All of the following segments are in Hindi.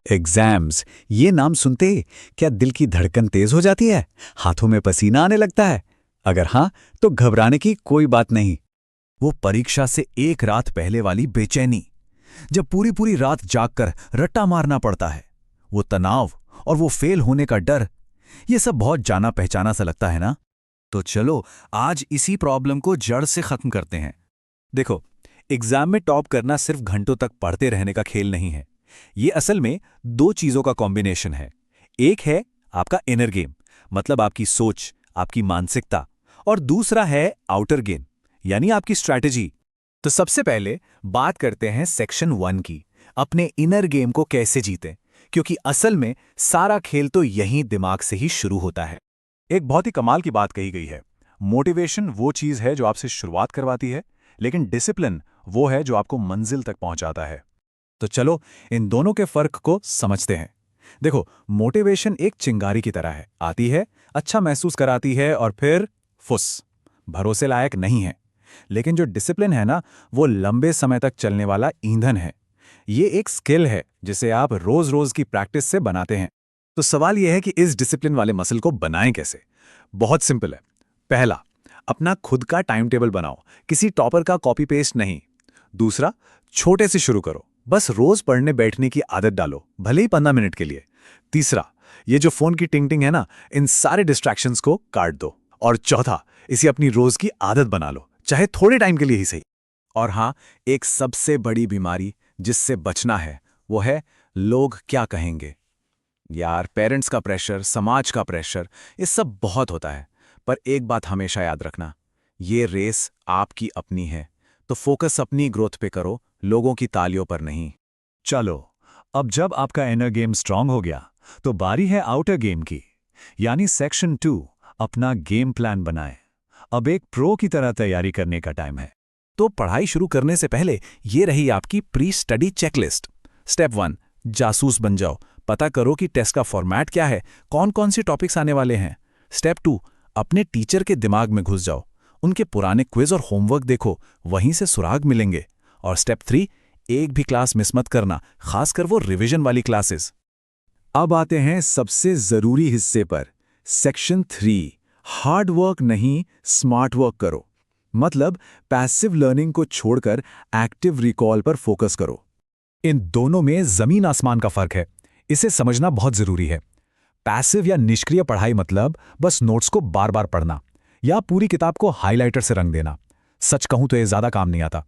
एग्जाम्स, ये नाम सुनते ही क्या दिल की धड़कन तेज हो जाती है? हाथों में पसीना आने लगता है? अगर हाँ, तो घबराने की कोई बात नहीं। वो परीक्षा से एक रात पहले वाली बेचैनी, जब पूरी पूरी रात जागकर रट्टा मारना पड़ता है, वो तनाव और वो फेल होने का डर, ये सब बहुत जाना पहचाना सा लगता है ना? तो चलो आज इसी प्रॉब्लम को जड़ से खत्म करते हैं। देखो, एग्जाम में टॉप करना सिर्फ घंटों तक पढ़ते रहने का खेल नहीं है। ये असल में दो चीजों का कॉम्बिनेशन है। एक है आपका इनर गेम, मतलब आपकी सोच, आपकी मानसिकता, और दूसरा है आउटर गेम, यानी आपकी स्ट्रैटेजी। तो सबसे पहले बात करते हैं सेक्शन 1 की, अपने इनर गेम को कैसे जीतें, क्योंकि असल में सारा खेल तो यहीं दिमाग से ही शुरू होता है। एक बहुत ही कमाल की बात कही गई है, मोटिवेशन वो चीज है जो आपसे शुरुआत करवाती है, लेकिन डिसिप्लिन वो है जो आपको मंजिल तक पहुंचाता है। तो चलो इन दोनों के फर्क को समझते हैं। देखो, मोटिवेशन एक चिंगारी की तरह है, आती है, अच्छा महसूस कराती है और फिर फुस, भरोसे लायक नहीं है। लेकिन जो डिसिप्लिन है ना, वो लंबे समय तक चलने वाला ईंधन है। ये एक स्किल है जिसे आप रोज रोज की प्रैक्टिस से बनाते हैं। तो सवाल यह है कि इस डिसिप्लिन वाले मसल को बनाएं कैसे? बहुत सिंपल है। पहला, अपना खुद का टाइम टेबल बनाओ, किसी टॉपर का कॉपी पेस्ट नहीं। दूसरा, छोटे से शुरू करो, बस रोज पढ़ने बैठने की आदत डालो, भले ही 15 मिनट के लिए। तीसरा, ये जो फोन की टिंग टिंग है ना, इन सारे डिस्ट्रैक्शंस को काट दो। और चौथा, इसे अपनी रोज की आदत बना लो, चाहे थोड़े टाइम के लिए ही सही। और हाँ, एक सबसे बड़ी बीमारी जिससे बचना है, वो है लोग क्या कहेंगे। यार, पेरेंट्स का प्रेशर, समाज का प्रेशर, ये सब बहुत होता है। पर एक बात हमेशा याद रखना, ये रेस आपकी अपनी है, तो फोकस अपनी ग्रोथ पे करो, लोगों की तालियों पर नहीं। चलो, अब जब आपका इनर गेम स्ट्रांग हो गया, तो बारी है आउटर गेम की, यानी सेक्शन 2, अपना गेम प्लान बनाएं। अब एक प्रो की तरह तैयारी करने का टाइम है। तो पढ़ाई शुरू करने से पहले ये रही आपकी प्री स्टडी चेकलिस्ट। स्टेप 1, जासूस बन जाओ, पता करो कि टेस्ट का फॉर्मेट क्या है, कौन कौन से टॉपिक्स आने वाले हैं। स्टेप 2, अपने टीचर के दिमाग में घुस जाओ, उनके पुराने क्विज और होमवर्क देखो, वहीं से सुराग मिलेंगे। और स्टेप 3, एक भी क्लास मिस मत करना, खासकर वो रिवीजन वाली क्लासेस। अब आते हैं सबसे जरूरी हिस्से पर, सेक्शन 3, हार्ड वर्क नहीं, स्मार्ट वर्क करो। मतलब पैसिव लर्निंग को छोड़कर एक्टिव रिकॉल पर फोकस करो। इन दोनों में जमीन आसमान का फर्क है, इसे समझना बहुत जरूरी है। पैसिव या निष्क्रिय पढ़ाई मतलब बस नोट्स को बार बार पढ़ना या पूरी किताब को हाइलाइटर से रंग देना। सच कहूं तो ये ज्यादा काम नहीं आता।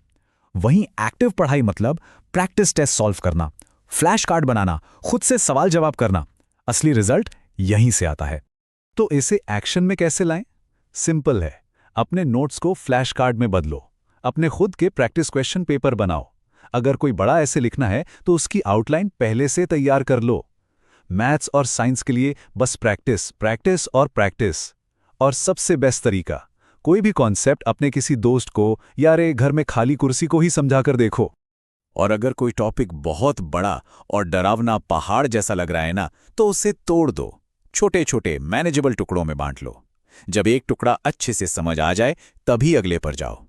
वहीं एक्टिव पढ़ाई मतलब प्रैक्टिस टेस्ट सॉल्व करना, फ्लैश कार्ड बनाना, खुद से सवाल जवाब करना। असली रिजल्ट यहीं से आता है। तो इसे एक्शन में कैसे लाएं? सिंपल है, अपने नोट्स को फ्लैश कार्ड में बदलो, अपने खुद के प्रैक्टिस क्वेश्चन पेपर बनाओ। अगर कोई बड़ा ऐसे लिखना है तो उसकी आउटलाइन पहले से तैयार कर लो। मैथ्स और साइंस के लिए बस प्रैक्टिस, प्रैक्टिस और प्रैक्टिस। और सबसे बेस्ट तरीका, कोई भी कॉन्सेप्ट अपने किसी दोस्त को या रे घर में खाली कुर्सी को ही समझा कर देखो। और अगर कोई टॉपिक बहुत बड़ा और डरावना पहाड़ जैसा लग रहा है ना, तो उसे तोड़ दो, छोटे छोटे मैनेजेबल टुकड़ों में बांट लो। जब एक टुकड़ा अच्छे से समझ आ जाए तभी अगले पर जाओ।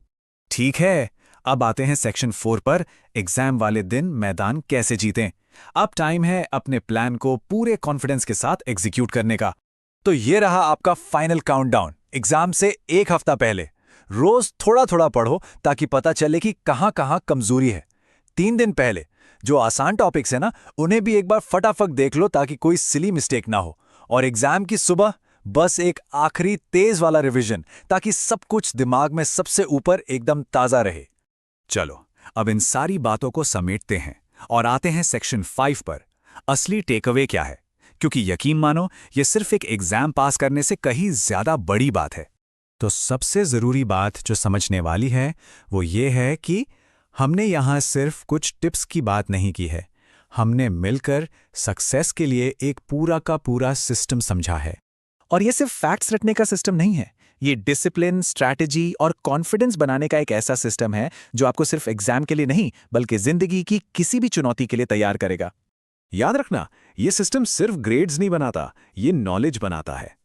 ठीक है, अब आते हैं सेक्शन 4 पर, एग्जाम वाले दिन मैदान कैसे जीतें। अब टाइम है अपने प्लान को पूरे कॉन्फिडेंस के साथ एग्जीक्यूट करने का। तो ये रहा आपका फाइनल काउंटडाउन, एग्जाम से एक हफ्ता पहले। रोज थोड़ा थोड़ा पढ़ो ताकि पता चले कि कहां कहां कमजोरी है। 3 दिन पहले जो आसान टॉपिक्स है ना, उन्हें भी एक बार फटाफट देख लो ताकि कोई सिली मिस्टेक ना हो। और एग्जाम की सुबह बस एक आखिरी तेज वाला रिवीजन, ताकि सब कुछ दिमाग में सबसे ऊपर एकदम ताजा रहे। चलो, अब इन सारी बातों को समेटते हैं और आते हैं सेक्शन 5 पर, असली टेकअवे क्या है। क्योंकि यकीन मानो, ये सिर्फ एक एग्जाम पास करने से कहीं ज्यादा बड़ी बात है। तो सबसे जरूरी बात जो समझने वाली है वो ये है कि हमने यहां सिर्फ कुछ टिप्स की बात नहीं की है, हमने मिलकर सक्सेस के लिए एक पूरा का पूरा सिस्टम समझा है। और ये सिर्फ फैक्ट्स रटने का सिस्टम नहीं है, ये डिसिप्लिन, स्ट्रैटेजी और कॉन्फिडेंस बनाने का एक ऐसा सिस्टम है जो आपको सिर्फ एग्जाम के लिए नहीं, बल्कि जिंदगी की किसी भी चुनौती के लिए तैयार करेगा। याद रखना, ये सिस्टम सिर्फ ग्रेड्स नहीं बनाता, ये नॉलेज बनाता है।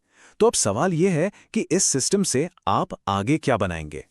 तो अब सवाल ये है कि इस सिस्टम से आप आगे क्या बनाएंगे।